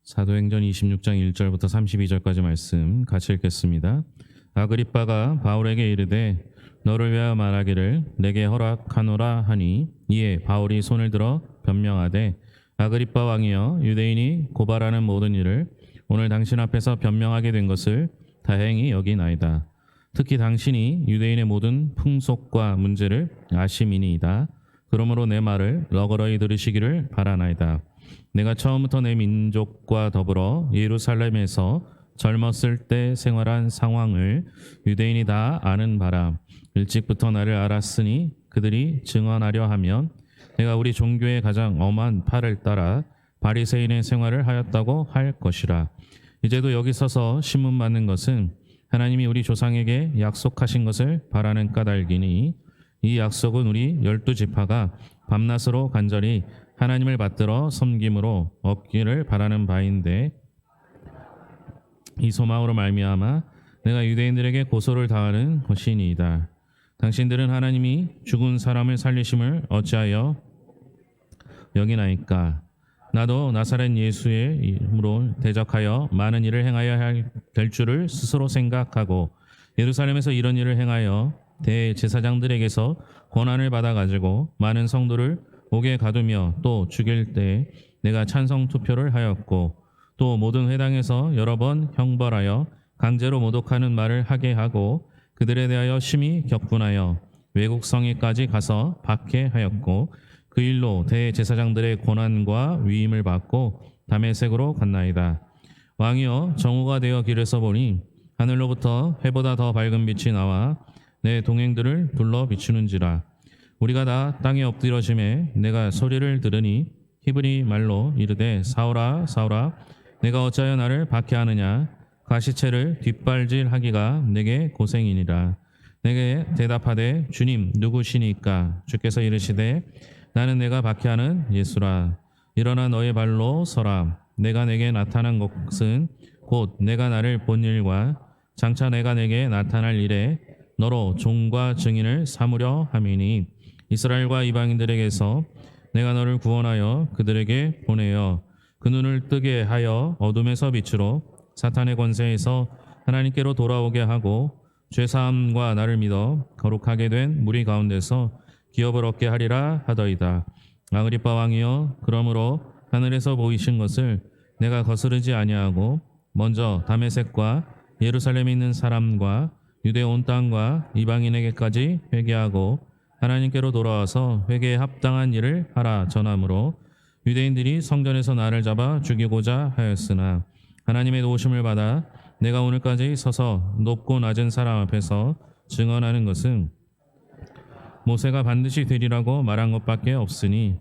사도행전 26장 1절부터 32절까지 말씀 같이 읽겠습니다. 아그리빠가 바울에게 이르되 너를 위하여 말하기를 내게 허락하노라 하니 이에 바울이 손을 들어 변명하되 아그리빠 왕이여 유대인이 고발하는 모든 일을 오늘 당신 앞에서 변명하게 된 것을 다행히 여기나이다. 특히 당신이 유대인의 모든 풍속과 문제를 아심이니이다. 그러므로 내 말을 너그러이 들으시기를 바라나이다. 내가 처음부터 내 민족과 더불어 예루살렘에서 젊었을 때 생활한 상황을 유대인이 다 아는 바라. 일찍부터 나를 알았으니 그들이 증언하려 하면 내가 우리 종교의 가장 엄한 팔을 따라 바리새인의 생활을 하였다고 할 것이라. 이제도 여기 서서 신문 맞는 것은 하나님이 우리 조상에게 약속하신 것을 바라는 까닭이니 이 약속은 우리 12지파가 밤낮으로 간절히 하나님을 받들어 섬김으로 얻기를 바라는 바인데 이 소망으로 말미암아 내가 유대인들에게 고소를 다하는 것이니이다. 당신들은 하나님이 죽은 사람을 살리심을 어찌하여 여기나이까? 나도 나사렛 예수의 이름으로 대적하여 많은 일을 행하여 될 줄을 스스로 생각하고 예루살렘에서 이런 일을 행하여 대제사장들에게서 권한을 받아 가지고 많은 성도를 옥에 가두며 또 죽일 때 내가 찬성 투표를 하였고 또 모든 회당에서 여러 번 형벌하여 강제로 모독하는 말을 하게 하고 그들에 대하여 심히 격분하여 외국 성에까지 가서 박해하였고 그 일로 대제사장들의 고난과 위임을 받고 다메섹으로 갔나이다. 왕이여 정오가 되어 길에서 보니 하늘로부터 해보다 더 밝은 빛이 나와 내 동행들을 둘러 비추는지라. 우리가 다 땅에 엎드러짐에 내가 소리를 들으니 히브리 말로 이르되 사울아 사울아 내가 어찌하여 나를 박해하느냐. 가시체를 뒷발질하기가 내게 고생이니라. 내게 대답하되 주님 누구시니까? 주께서 이르시되 나는 내가 박해하는 예수라. 일어나 너의 발로 서라. 내가 내게 나타난 것은 곧 내가 나를 본 일과 장차 내가 내게 나타날 일에 너로 종과 증인을 삼으려 함이니 이스라엘과 이방인들에게서 내가 너를 구원하여 그들에게 보내어 그 눈을 뜨게 하여 어둠에서 빛으로 사탄의 권세에서 하나님께로 돌아오게 하고 죄사함과 나를 믿어 거룩하게 된 무리 가운데서 기업을 얻게 하리라 하더이다. 아그리빠 왕이여 그러므로 하늘에서 보이신 것을 내가 거스르지 아니하고 먼저 다메섹과 예루살렘에 있는 사람과 유대 온 땅과 이방인에게까지 회개하고 하나님께로 돌아와서 회개에 합당한 일을 하라 전함으로 유대인들이 성전에서 나를 잡아 죽이고자 하였으나 하나님의 도우심을 받아 내가 오늘까지 서서 높고 낮은 사람 앞에서 증언하는 것은 모세가 반드시 되리라고 말한 것밖에 없으니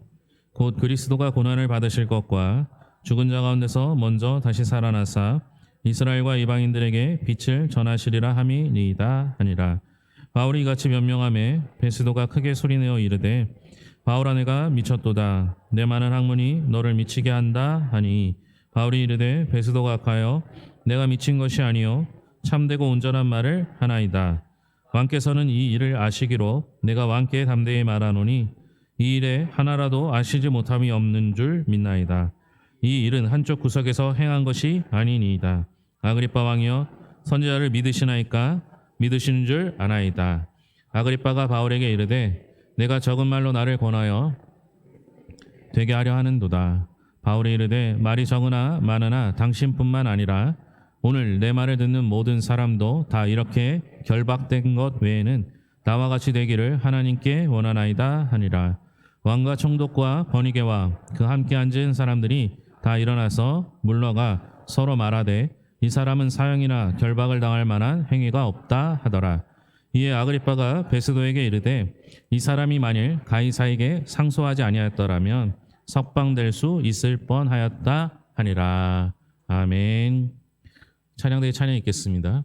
곧 그리스도가 고난을 받으실 것과 죽은 자 가운데서 먼저 다시 살아나사 이스라엘과 이방인들에게 빛을 전하시리라 함이니이다 하니라. 바울이 이같이 변명하매 베스도가 크게 소리내어 이르되 바울아 내가 미쳤도다. 내 많은 학문이 너를 미치게 한다 하니 바울이 이르되 베스도가 악하여 내가 미친 것이 아니요 참되고 온전한 말을 하나이다. 왕께서는 이 일을 아시기로 내가 왕께 담대히 말하노니 이 일에 하나라도 아시지 못함이 없는 줄 믿나이다. 이 일은 한쪽 구석에서 행한 것이 아니니이다. 아그리빠 왕이여 선지자를 믿으시나이까? 믿으시는 줄 아나이다. 아그리빠가 바울에게 이르되 내가 적은 말로 나를 권하여 되게 하려 하는도다. 바울이 이르되 말이 적으나 많으나 당신뿐만 아니라 오늘 내 말을 듣는 모든 사람도 다 이렇게 결박된 것 외에는 나와 같이 되기를 하나님께 원하나이다 하니라. 왕과 총독과 번이게와 그 함께 앉은 사람들이 다 일어나서 물러가 서로 말하되 이 사람은 사형이나 결박을 당할 만한 행위가 없다 하더라. 이에 아그리빠가 베스도에게 이르되 이 사람이 만일 가이사에게 상소하지 아니하였더라면 석방될 수 있을 뻔하였다 하니라. 아멘. 찬양대에 찬양 있겠습니다.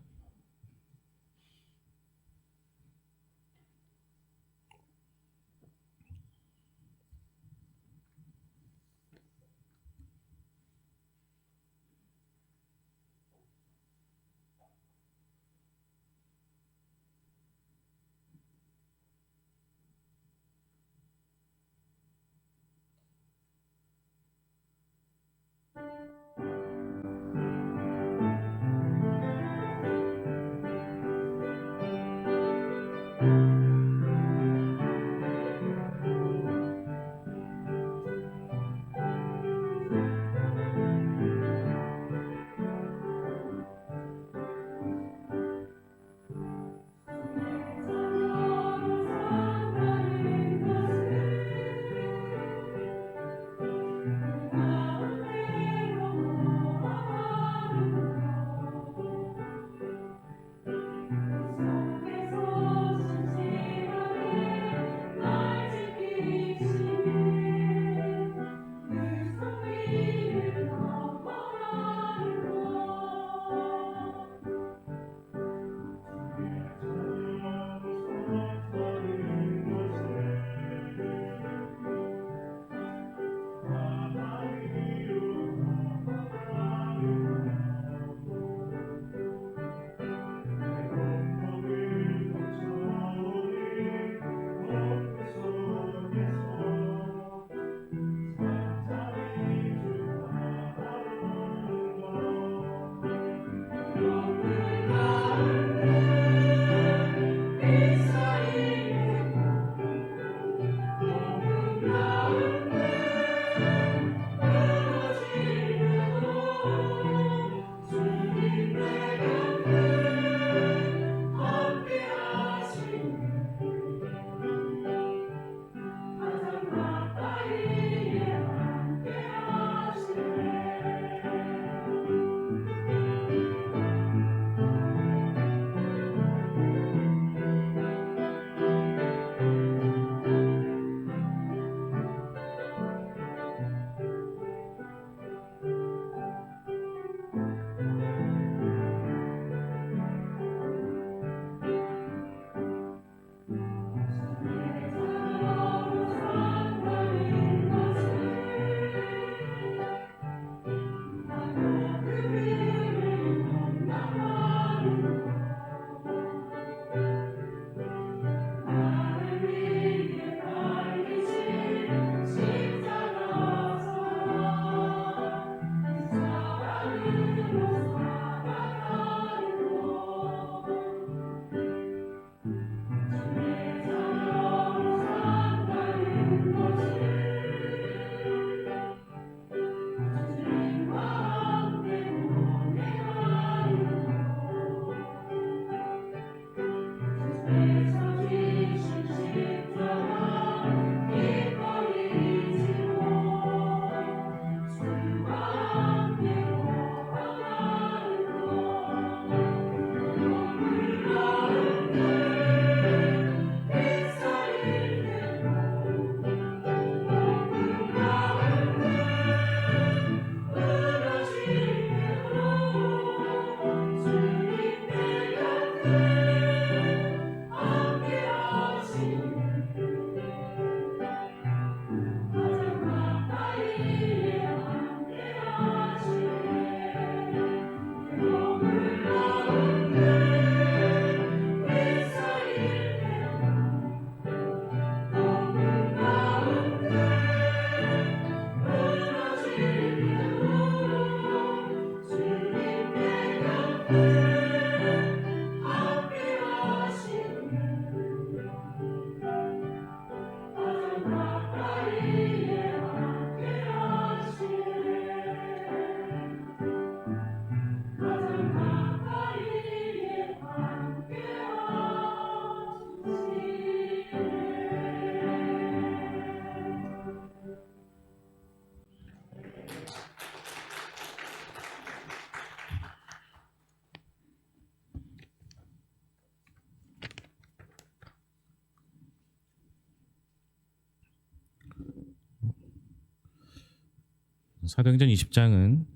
사도행전 20장은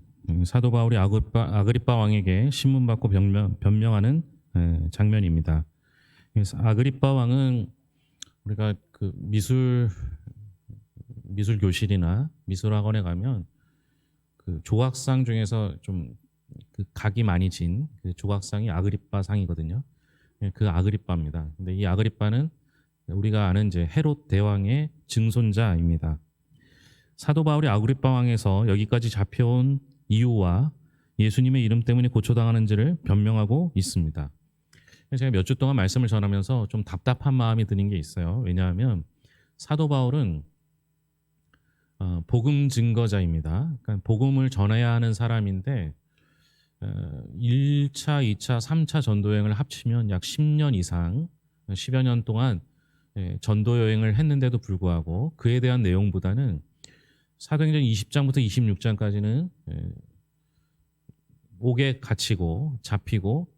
사도 바울이 아그리빠 왕에게 신문받고 변명하는 장면입니다. 그래서 아그리빠 왕은 우리가 그 미술 교실이나 미술학원에 가면 그 조각상 중에서 좀 그 각이 많이 진 그 조각상이 아그리빠 상이거든요. 그 아그리빠입니다. 근데 이 아그리빠는 우리가 아는 이제 헤롯 대왕의 증손자입니다. 사도 바울이 아그리빠 왕에서 여기까지 잡혀온 이유와 예수님의 이름 때문에 고초당하는지를 변명하고 있습니다. 제가 몇 주 동안 말씀을 전하면서 좀 답답한 마음이 드는 게 있어요. 왜냐하면 사도 바울은 복음 증거자입니다. 그러니까 복음을 전해야 하는 사람인데 1차, 2차, 3차 전도 여행을 합치면 약 10년 이상, 10여 년 동안 전도 여행을 했는데도 불구하고 그에 대한 내용보다는 사도행전 20장부터 26장까지는 옥에 갇히고 잡히고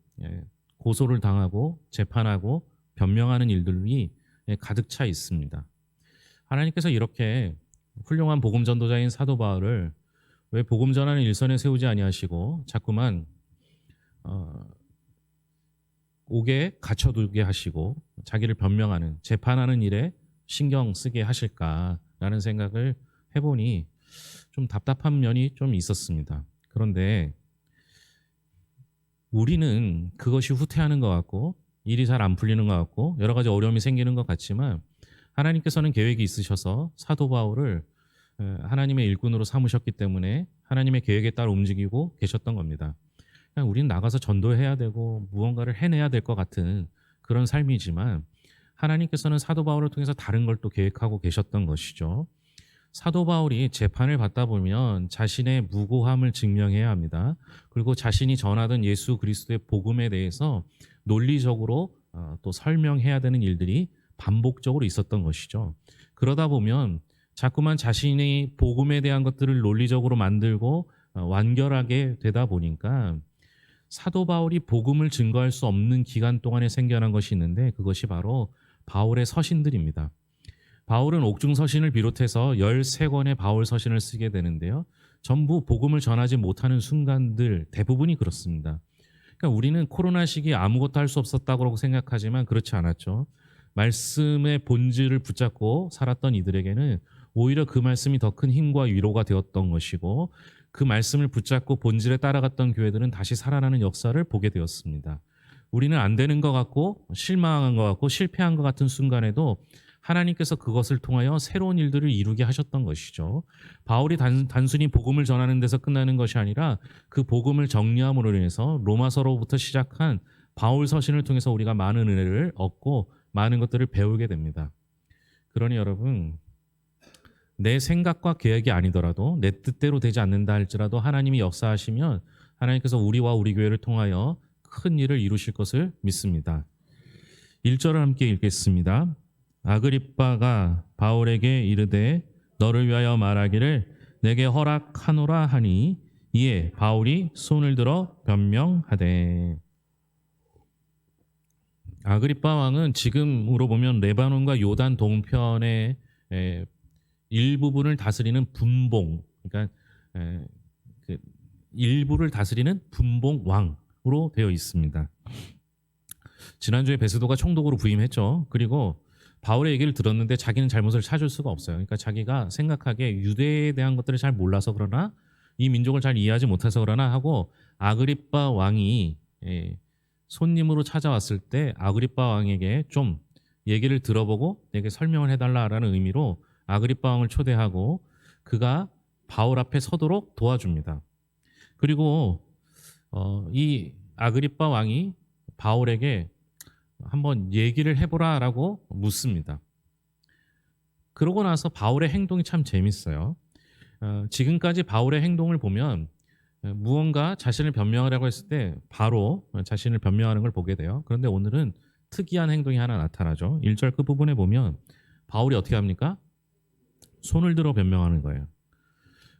고소를 당하고 재판하고 변명하는 일들이 가득 차 있습니다. 하나님께서 이렇게 훌륭한 복음 전도자인 사도 바울을 왜 복음 전하는 일선에 세우지 아니하시고 자꾸만 옥에 갇혀두게 하시고 자기를 변명하는 재판하는 일에 신경 쓰게 하실까라는 생각을 해보니 좀 답답한 면이 좀 있었습니다. 그런데 우리는 그것이 후퇴하는 것 같고 일이 잘 안 풀리는 것 같고 여러 가지 어려움이 생기는 것 같지만 하나님께서는 계획이 있으셔서 사도 바울을 하나님의 일꾼으로 삼으셨기 때문에 하나님의 계획에 따라 움직이고 계셨던 겁니다. 그냥 우리는 나가서 전도해야 되고 무언가를 해내야 될 것 같은 그런 삶이지만 하나님께서는 사도 바울을 통해서 다른 걸 또 계획하고 계셨던 것이죠. 사도 바울이 재판을 받다 보면 자신의 무고함을 증명해야 합니다. 그리고 자신이 전하던 예수 그리스도의 복음에 대해서 논리적으로 또 설명해야 되는 일들이 반복적으로 있었던 것이죠. 그러다 보면 자꾸만 자신이 복음에 대한 것들을 논리적으로 만들고 완결하게 되다 보니까 사도 바울이 복음을 증거할 수 없는 기간 동안에 생겨난 것이 있는데 그것이 바로 바울의 서신들입니다. 바울은 옥중 서신을 비롯해서 13권의 바울 서신을 쓰게 되는데요. 전부 복음을 전하지 못하는 순간들 대부분이 그렇습니다. 그러니까 우리는 코로나 시기에 아무것도 할 수 없었다고 생각하지만 그렇지 않았죠. 말씀의 본질을 붙잡고 살았던 이들에게는 오히려 그 말씀이 더 큰 힘과 위로가 되었던 것이고 그 말씀을 붙잡고 본질에 따라갔던 교회들은 다시 살아나는 역사를 보게 되었습니다. 우리는 안 되는 것 같고 실망한 것 같고 실패한 것 같은 순간에도 하나님께서 그것을 통하여 새로운 일들을 이루게 하셨던 것이죠. 바울이 단순히 복음을 전하는 데서 끝나는 것이 아니라 그 복음을 정리함으로 인해서 로마서로부터 시작한 바울 서신을 통해서 우리가 많은 은혜를 얻고 많은 것들을 배우게 됩니다. 그러니 여러분, 내 생각과 계획이 아니더라도 내 뜻대로 되지 않는다 할지라도 하나님이 역사하시면 하나님께서 우리와 우리 교회를 통하여 큰 일을 이루실 것을 믿습니다. 1절을 함께 읽겠습니다. 아그리빠가 바울에게 이르되 너를 위하여 말하기를 내게 허락하노라 하니 이에 바울이 손을 들어 변명하되. 아그리빠 왕은 지금으로 보면 레바논과 요단 동편의 일부분을 다스리는 분봉, 그러니까 그 일부를 다스리는 분봉 왕으로 되어 있습니다. 지난주에 베스도가 총독으로 부임했죠. 그리고 바울의 얘기를 들었는데 자기는 잘못을 찾을 수가 없어요. 그러니까 자기가 생각하기에 유대에 대한 것들을 잘 몰라서 그러나 이 민족을 잘 이해하지 못해서 그러나 하고 아그리빠 왕이 손님으로 찾아왔을 때 아그리빠 왕에게 좀 얘기를 들어보고 내게 설명을 해달라라는 의미로 아그리빠 왕을 초대하고 그가 바울 앞에 서도록 도와줍니다. 그리고 이 아그리빠 왕이 바울에게 한번 얘기를 해보라라고 묻습니다. 그러고 나서 바울의 행동이 참 재밌어요. 지금까지 바울의 행동을 보면 무언가 자신을 변명하려고 했을 때 바로 자신을 변명하는 걸 보게 돼요. 그런데 오늘은 특이한 행동이 하나 나타나죠. 1절 끝부분에 보면 바울이 어떻게 합니까? 손을 들어 변명하는 거예요.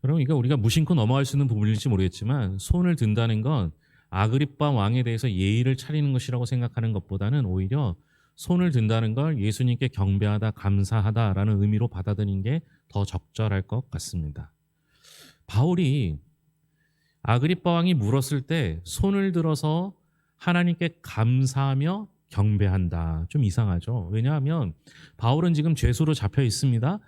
여러분, 이거 우리가 무심코 넘어갈 수 있는 부분일지 모르겠지만 손을 든다는 건 아그리빠 왕에 대해서 예의를 차리는 것이라고 생각하는 것보다는 오히려 손을 든다는 걸 예수님께 경배하다, 감사하다라는 의미로 받아들이는 게 더 적절할 것 같습니다. 바울이 아그리빠 왕이 물었을 때 손을 들어서 하나님께 감사하며 경배한다. 좀 이상하죠. 왜냐하면 바울은 지금 죄수로 잡혀 있습니다.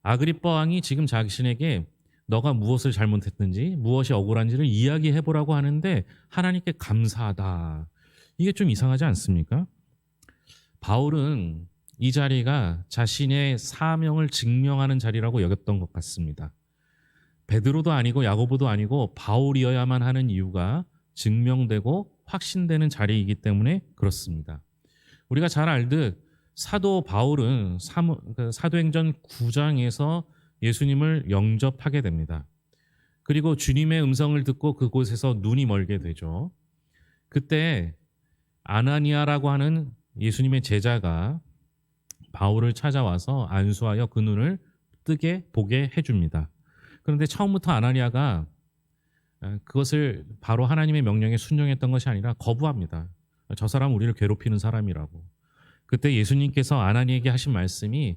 아그리빠 왕이 지금 자신에게 너가 무엇을 잘못했는지 무엇이 억울한지를 이야기해 보라고 하는데 하나님께 감사하다. 이게 좀 이상하지 않습니까? 바울은 이 자리가 자신의 사명을 증명하는 자리라고 여겼던 것 같습니다. 베드로도 아니고 야고보도 아니고 바울이어야만 하는 이유가 증명되고 확신되는 자리이기 때문에 그렇습니다. 우리가 잘 알듯 사도 바울은 사도행전 9장에서 예수님을 영접하게 됩니다. 그리고 주님의 음성을 듣고 그곳에서 눈이 멀게 되죠. 그때 아나니아라고 하는 예수님의 제자가 바울을 찾아와서 안수하여 그 눈을 뜨게 보게 해줍니다. 그런데 처음부터 아나니아가 그것을 바로 하나님의 명령에 순종했던 것이 아니라 거부합니다. 저 사람 우리를 괴롭히는 사람이라고. 그때 예수님께서 아나니에게 하신 말씀이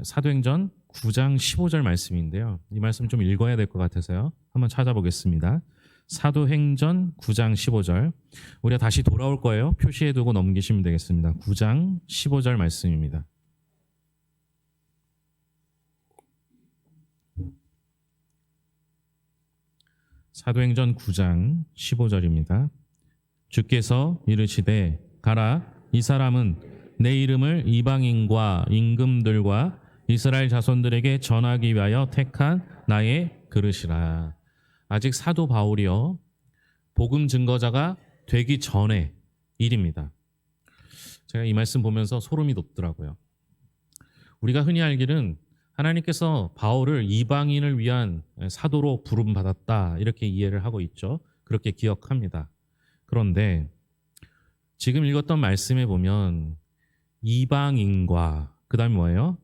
사도행전 9장 15절 말씀인데요. 이 말씀 좀 읽어야 될 것 같아서요. 한번 찾아보겠습니다. 사도행전 9장 15절. 우리가 다시 돌아올 거예요. 표시해두고 넘기시면 되겠습니다. 9장 15절 말씀입니다. 사도행전 9장 15절입니다. 주께서 이르시되 가라, 이 사람은 내 이름을 이방인과 임금들과 이스라엘 자손들에게 전하기 위하여 택한 나의 그릇이라. 아직 사도 바울이요 복음 증거자가 되기 전의 일입니다. 제가 이 말씀 보면서 소름이 돋더라고요. 우리가 흔히 알기는 하나님께서 바울을 이방인을 위한 사도로 부름받았다 이렇게 이해를 하고 있죠. 그렇게 기억합니다. 그런데 지금 읽었던 말씀에 보면 이방인과 그 다음에 뭐예요?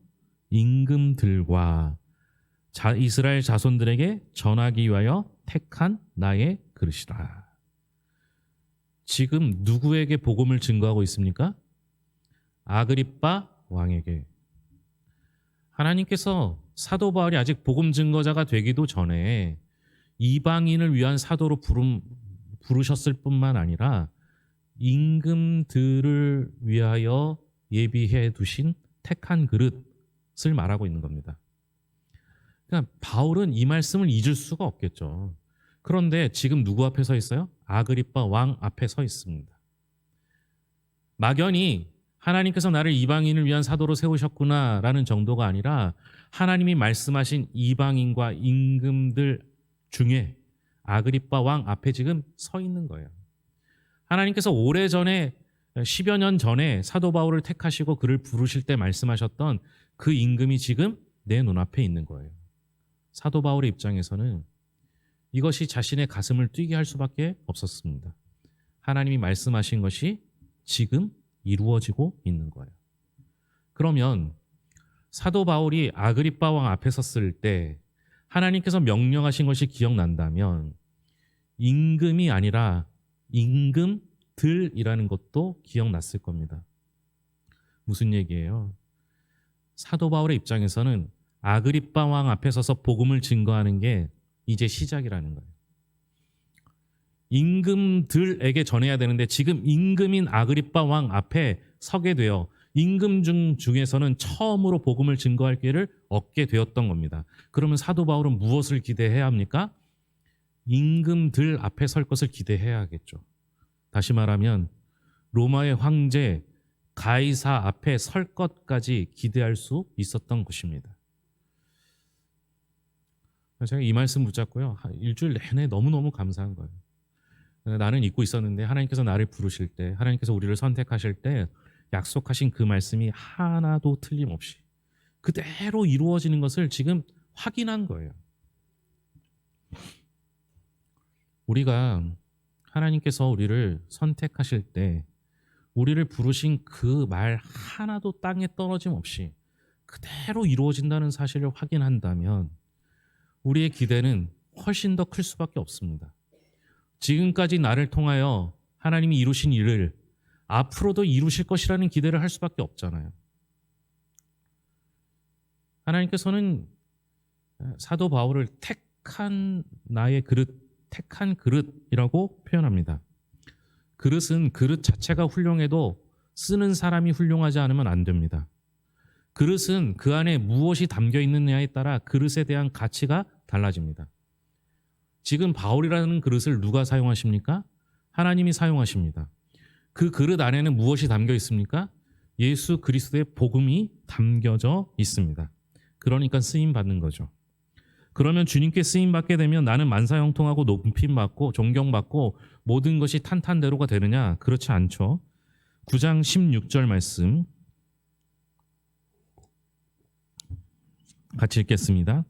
임금들과 이스라엘 자손들에게 전하기 위하여 택한 나의 그릇이라. 지금 누구에게 복음을 증거하고 있습니까? 아그리빠 왕에게. 하나님께서 사도 바울이 아직 복음 증거자가 되기도 전에 이방인을 위한 사도로 부르셨을 뿐만 아니라 임금들을 위하여 예비해 두신 택한 그릇을 말하고 있는 겁니다. 그러니까 바울은 이 말씀을 잊을 수가 없겠죠. 그런데 지금 누구 앞에 서 있어요? 아그리빠 왕 앞에 서 있습니다. 막연히 하나님께서 나를 이방인을 위한 사도로 세우셨구나라는 정도가 아니라 하나님이 말씀하신 이방인과 임금들 중에 아그리빠 왕 앞에 지금 서 있는 거예요. 하나님께서 오래전에 10여 년 전에 사도 바울을 택하시고 그를 부르실 때 말씀하셨던 그 임금이 지금 내 눈앞에 있는 거예요. 사도 바울의 입장에서는 이것이 자신의 가슴을 뛰게 할 수밖에 없었습니다. 하나님이 말씀하신 것이 지금 이루어지고 있는 거예요. 그러면 사도 바울이 아그리빠 왕 앞에 섰을 때 하나님께서 명령하신 것이 기억난다면 임금이 아니라 임금들이라는 것도 기억났을 겁니다. 무슨 얘기예요? 사도 바울의 입장에서는 아그리빠 왕 앞에 서서 복음을 증거하는 게 이제 시작이라는 거예요. 임금들에게 전해야 되는데 지금 임금인 아그리빠 왕 앞에 서게 되어 임금 중에서는 처음으로 복음을 증거할 기회를 얻게 되었던 겁니다. 그러면 사도 바울은 무엇을 기대해야 합니까? 임금들 앞에 설 것을 기대해야겠죠. 다시 말하면 로마의 황제 가이사 앞에 설 것까지 기대할 수 있었던 것입니다. 제가 이 말씀 붙잡고요. 일주일 내내 너무너무 감사한 거예요. 나는 잊고 있었는데 하나님께서 나를 부르실 때, 하나님께서 우리를 선택하실 때 약속하신 그 말씀이 하나도 틀림없이 그대로 이루어지는 것을 지금 확인한 거예요. 우리가 하나님께서 우리를 선택하실 때 우리를 부르신 그 말 하나도 땅에 떨어짐 없이 그대로 이루어진다는 사실을 확인한다면 우리의 기대는 훨씬 더 클 수밖에 없습니다. 지금까지 나를 통하여 하나님이 이루신 일을 앞으로도 이루실 것이라는 기대를 할 수밖에 없잖아요. 하나님께서는 사도 바울을 택한 나의 그릇, 택한 그릇이라고 표현합니다. 그릇은 그릇 자체가 훌륭해도 쓰는 사람이 훌륭하지 않으면 안 됩니다. 그릇은 그 안에 무엇이 담겨 있느냐에 따라 그릇에 대한 가치가 달라집니다. 지금 바울이라는 그릇을 누가 사용하십니까? 하나님이 사용하십니다. 그 그릇 안에는 무엇이 담겨 있습니까? 예수 그리스도의 복음이 담겨져 있습니다. 그러니까 쓰임 받는 거죠. 그러면 주님께 쓰임 받게 되면 나는 만사형통하고 높임 받고 존경받고 모든 것이 탄탄대로가 되느냐? 그렇지 않죠. 9장 16절 말씀 같이 읽겠습니다.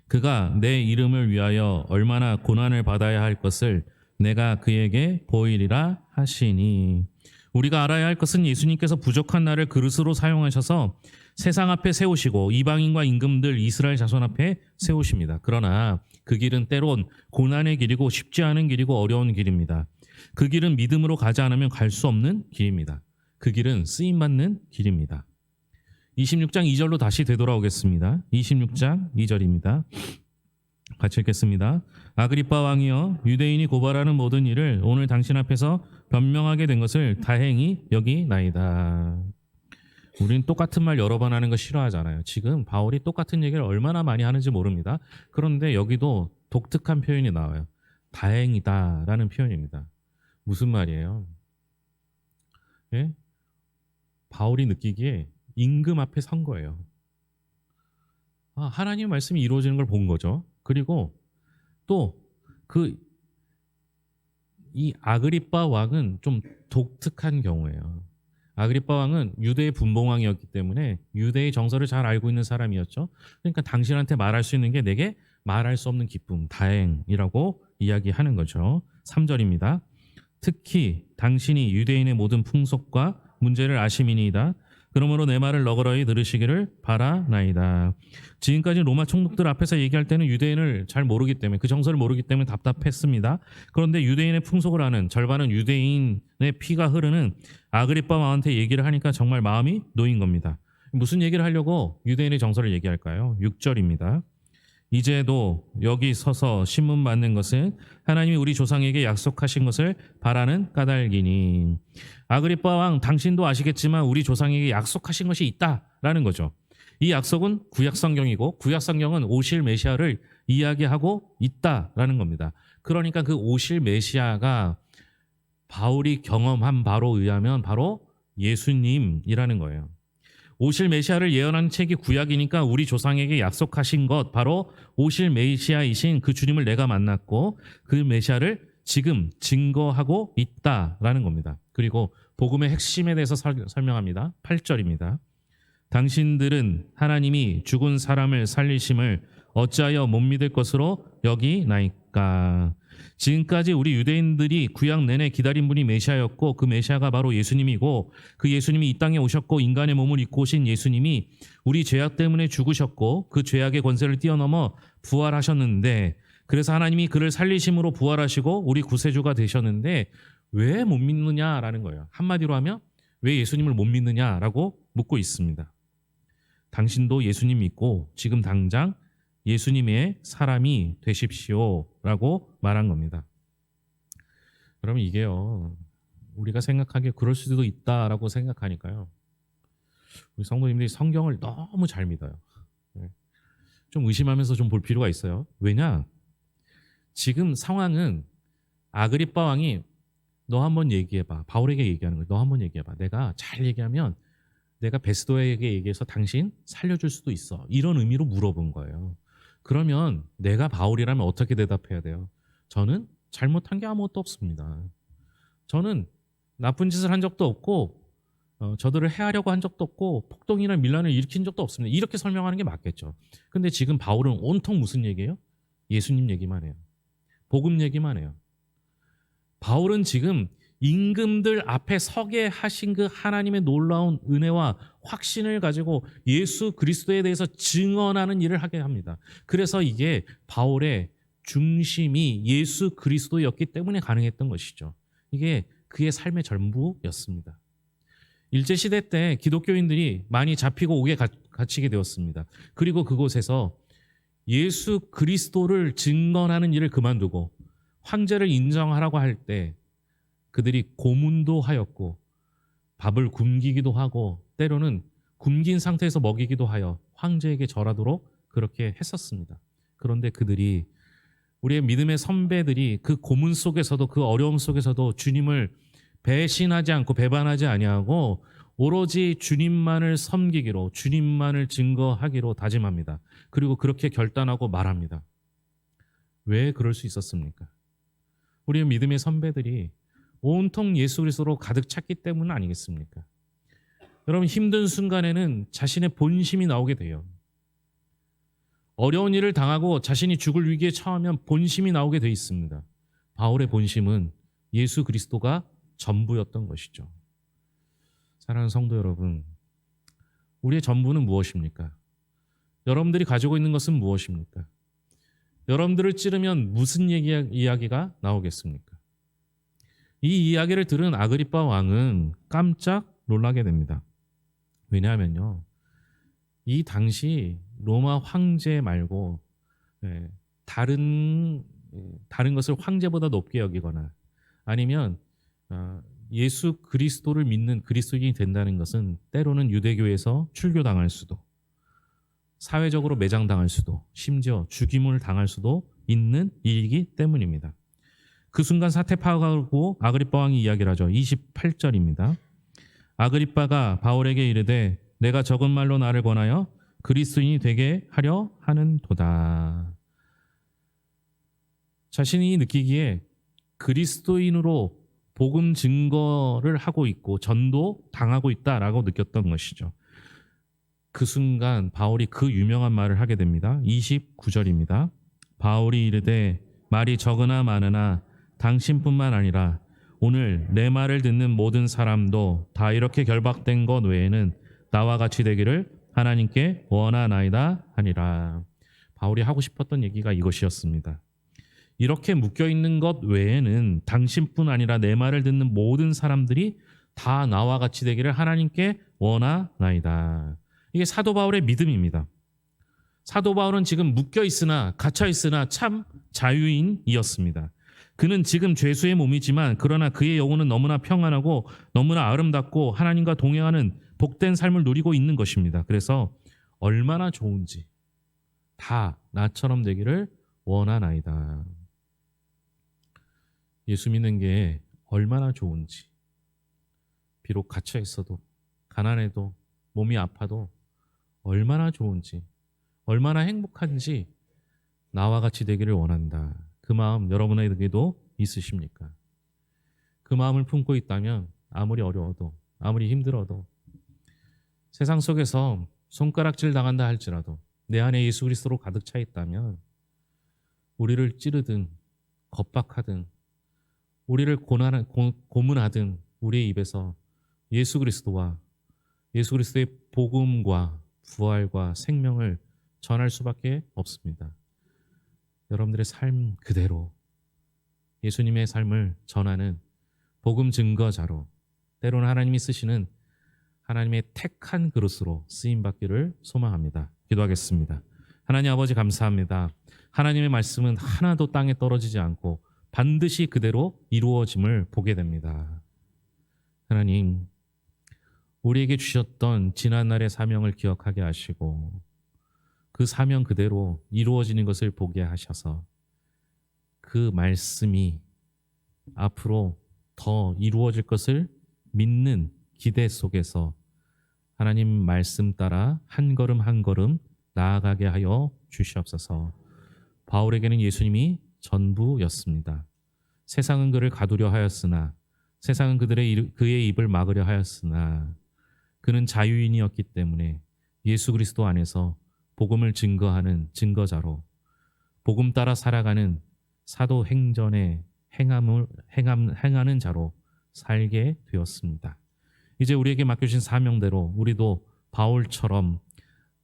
그가 내 이름을 위하여 얼마나 고난을 받아야 할 것을 내가 그에게 보이리라 하시니. 우리가 알아야 할 것은 예수님께서 부족한 나를 그릇으로 사용하셔서 세상 앞에 세우시고 이방인과 임금들 이스라엘 자손 앞에 세우십니다. 그러나 그 길은 때론 고난의 길이고 쉽지 않은 길이고 어려운 길입니다. 그 길은 믿음으로 가지 않으면 갈 수 없는 길입니다. 그 길은 쓰임받는 길입니다. 26장 2절로 다시 되돌아오겠습니다. 26장 2절입니다. 같이 읽겠습니다. 아그리빠 왕이여, 유대인이 고발하는 모든 일을 오늘 당신 앞에서 변명하게 된 것을 다행히 여기나이다. 우리는 똑같은 말 여러 번 하는 거 싫어하잖아요. 지금 바울이 똑같은 얘기를 얼마나 많이 하는지 모릅니다. 그런데 여기도 독특한 표현이 나와요. 다행이다라는 표현입니다. 무슨 말이에요? 예? 바울이 느끼기에 임금 앞에 선 거예요. 하나님의 말씀이 이루어지는 걸 본 거죠. 그리고 또 이 아그리빠 왕은 좀 독특한 경우예요. 아그리빠 왕은 유대의 분봉왕이었기 때문에 유대의 정서를 잘 알고 있는 사람이었죠. 그러니까 당신한테 말할 수 있는 게 내게 말할 수 없는 기쁨, 다행이라고 이야기하는 거죠. 3절입니다. 특히 당신이 유대인의 모든 풍속과 문제를 아심이니이다. 그러므로 내 말을 너그러이 들으시기를 바라나이다. 지금까지 로마 총독들 앞에서 얘기할 때는 유대인을 잘 모르기 때문에, 그 정서를 모르기 때문에 답답했습니다. 그런데 유대인의 풍속을 아는, 절반은 유대인의 피가 흐르는 아그리빠 왕한테 얘기를 하니까 정말 마음이 놓인 겁니다. 무슨 얘기를 하려고 유대인의 정서를 얘기할까요? 6절입니다. 이제도 여기 서서 신문 받는 것은 하나님이 우리 조상에게 약속하신 것을 바라는 까닭이니. 아그리빠 왕, 당신도 아시겠지만 우리 조상에게 약속하신 것이 있다라는 거죠. 이 약속은 구약성경이고 구약성경은 오실 메시아를 이야기하고 있다라는 겁니다. 그러니까 그 오실 메시아가 바울이 경험한 바로 의하면 바로 예수님이라는 거예요. 오실 메시아를 예언한 책이 구약이니까 우리 조상에게 약속하신 것, 바로 오실 메시아이신 그 주님을 내가 만났고 그 메시아를 지금 증거하고 있다라는 겁니다. 그리고 복음의 핵심에 대해서 설명합니다. 8절입니다. 당신들은 하나님이 죽은 사람을 살리심을 어찌하여 못 믿을 것으로 여기나이까. 지금까지 우리 유대인들이 구약 내내 기다린 분이 메시아였고 그 메시아가 바로 예수님이고, 그 예수님이 이 땅에 오셨고 인간의 몸을 입고 오신 예수님이 우리 죄악 때문에 죽으셨고 그 죄악의 권세를 뛰어넘어 부활하셨는데, 그래서 하나님이 그를 살리심으로 부활하시고 우리 구세주가 되셨는데 왜 못 믿느냐라는 거예요. 한마디로 하면 왜 예수님을 못 믿느냐라고 묻고 있습니다. 당신도 예수님 믿고 지금 당장 예수님의 사람이 되십시오라고 말한 겁니다. 그러면 이게요, 우리가 생각하기에 그럴 수도 있다라고 생각하니까요, 우리 성도님들이 성경을 너무 잘 믿어요. 좀 의심하면서 좀 볼 필요가 있어요. 왜냐? 지금 상황은 아그리빠 왕이 너 한번 얘기해봐. 바울에게 얘기하는 거예요. 너 한번 얘기해봐. 내가 잘 얘기하면 내가 베스도에게 얘기해서 당신 살려줄 수도 있어. 이런 의미로 물어본 거예요. 그러면 내가 바울이라면 어떻게 대답해야 돼요? 저는 잘못한 게 아무것도 없습니다. 저는 나쁜 짓을 한 적도 없고 저들을 해하려고 한 적도 없고 폭동이나 밀란을 일으킨 적도 없습니다. 이렇게 설명하는 게 맞겠죠. 근데 지금 바울은 온통 무슨 얘기예요? 예수님 얘기만 해요. 복음 얘기만 해요. 바울은 지금 임금들 앞에 서게 하신 그 하나님의 놀라운 은혜와 확신을 가지고 예수 그리스도에 대해서 증언하는 일을 하게 합니다. 그래서 이게 바울의 중심이 예수 그리스도였기 때문에 가능했던 것이죠. 이게 그의 삶의 전부였습니다. 일제시대 때 기독교인들이 많이 잡히고 옥에 갇히게 되었습니다. 그리고 그곳에서 예수 그리스도를 증언하는 일을 그만두고 황제를 인정하라고 할 때 그들이 고문도 하였고 밥을 굶기기도 하고 때로는 굶긴 상태에서 먹이기도 하여 황제에게 절하도록 그렇게 했었습니다. 그런데 그들이, 우리의 믿음의 선배들이 그 고문 속에서도, 그 어려움 속에서도 주님을 배신하지 않고 배반하지 아니하고 오로지 주님만을 섬기기로, 주님만을 증거하기로 다짐합니다. 그리고 그렇게 결단하고 말합니다. 왜 그럴 수 있었습니까? 우리의 믿음의 선배들이 온통 예수 그리스도로 가득 찼기 때문 아니겠습니까? 여러분, 힘든 순간에는 자신의 본심이 나오게 돼요. 어려운 일을 당하고 자신이 죽을 위기에 처하면 본심이 나오게 돼 있습니다. 바울의 본심은 예수 그리스도가 전부였던 것이죠. 사랑하는 성도 여러분, 우리의 전부는 무엇입니까? 여러분들이 가지고 있는 것은 무엇입니까? 여러분들을 찌르면 무슨 이야기가 나오겠습니까? 이 이야기를 들은 아그리빠 왕은 깜짝 놀라게 됩니다. 왜냐하면요, 이 당시 로마 황제 말고 다른 것을 황제보다 높게 여기거나 아니면 예수 그리스도를 믿는 그리스도인이 된다는 것은 때로는 유대교에서 출교당할 수도, 사회적으로 매장당할 수도, 심지어 죽임을 당할 수도 있는 일이기 때문입니다. 그 순간 사태 파악하고 아그리빠 왕이 이야기를 하죠. 28절입니다. 아그리빠가 바울에게 이르되 내가 적은 말로 나를 권하여 그리스도인이 되게 하려 하는도다. 자신이 느끼기에 그리스도인으로 복음 증거를 하고 있고 전도 당하고 있다라고 느꼈던 것이죠. 그 순간 바울이 그 유명한 말을 하게 됩니다. 29절입니다. 바울이 이르되 말이 적으나 많으나 당신뿐만 아니라 오늘 내 말을 듣는 모든 사람도 다 이렇게 결박된 것 외에는 나와 같이 되기를 하나님께 원하나이다 하니라. 바울이 하고 싶었던 얘기가 이것이었습니다. 이렇게 묶여있는 것 외에는 당신뿐 아니라 내 말을 듣는 모든 사람들이 다 나와 같이 되기를 하나님께 원하나이다. 이게 사도 바울의 믿음입니다. 사도 바울은 지금 묶여있으나 갇혀있으나 참 자유인이었습니다. 그는 지금 죄수의 몸이지만 그러나 그의 영혼은 너무나 평안하고 너무나 아름답고 하나님과 동행하는 복된 삶을 누리고 있는 것입니다. 그래서 얼마나 좋은지 다 나처럼 되기를 원하나이다. 예수 믿는 게 얼마나 좋은지, 비록 갇혀 있어도 가난해도 몸이 아파도 얼마나 좋은지, 얼마나 행복한지 나와 같이 되기를 원한다. 그 마음 여러분에게도 있으십니까? 그 마음을 품고 있다면 아무리 어려워도 아무리 힘들어도 세상 속에서 손가락질 당한다 할지라도 내 안에 예수 그리스도로 가득 차 있다면 우리를 찌르든 겁박하든 우리를 고문하든 우리의 입에서 예수 그리스도와 예수 그리스도의 복음과 부활과 생명을 전할 수밖에 없습니다. 여러분들의 삶 그대로 예수님의 삶을 전하는 복음 증거자로, 때로는 하나님이 쓰시는 하나님의 택한 그릇으로 쓰임받기를 소망합니다. 기도하겠습니다. 하나님 아버지 감사합니다. 하나님의 말씀은 하나도 땅에 떨어지지 않고 반드시 그대로 이루어짐을 보게 됩니다. 하나님, 우리에게 주셨던 지난날의 사명을 기억하게 하시고 그 사명 그대로 이루어지는 것을 보게 하셔서 그 말씀이 앞으로 더 이루어질 것을 믿는 기대 속에서 하나님 말씀 따라 한 걸음 한 걸음 나아가게 하여 주시옵소서. 바울에게는 예수님이 전부였습니다. 세상은 그를 가두려 하였으나, 세상은 그의 입을 막으려 하였으나 그는 자유인이었기 때문에 예수 그리스도 안에서 복음을 증거하는 증거자로, 복음 따라 살아가는 사도행전의 행하는 자로 살게 되었습니다. 이제 우리에게 맡겨진 사명대로 우리도 바울처럼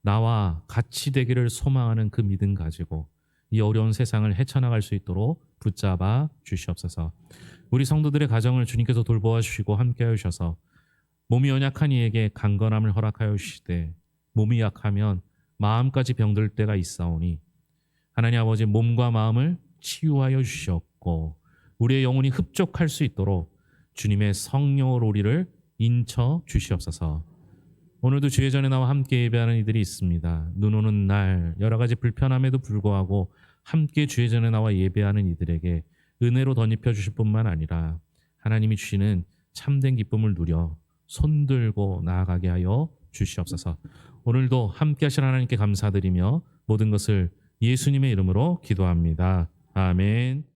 나와 같이 되기를 소망하는 그 믿음 가지고 이 어려운 세상을 헤쳐나갈 수 있도록 붙잡아 주시옵소서. 우리 성도들의 가정을 주님께서 돌보아 주시고 함께하여 주셔서 몸이 연약한 이에게 강건함을 허락하여 주시되 몸이 약하면 마음까지 병들 때가 있사오니 하나님 아버지 몸과 마음을 치유하여 주시옵고 우리의 영혼이 흡족할 수 있도록 주님의 성령으로 우리를 인쳐 주시옵소서. 오늘도 주의 전에 나와 함께 예배하는 이들이 있습니다. 눈 오는 날 여러 가지 불편함에도 불구하고 함께 주의 전에 나와 예배하는 이들에게 은혜로 덧입혀 주실 뿐만 아니라 하나님이 주시는 참된 기쁨을 누려 손들고 나아가게 하여 주시옵소서. 오늘도 함께 하신 하나님께 감사드리며 모든 것을 예수님의 이름으로 기도합니다. 아멘.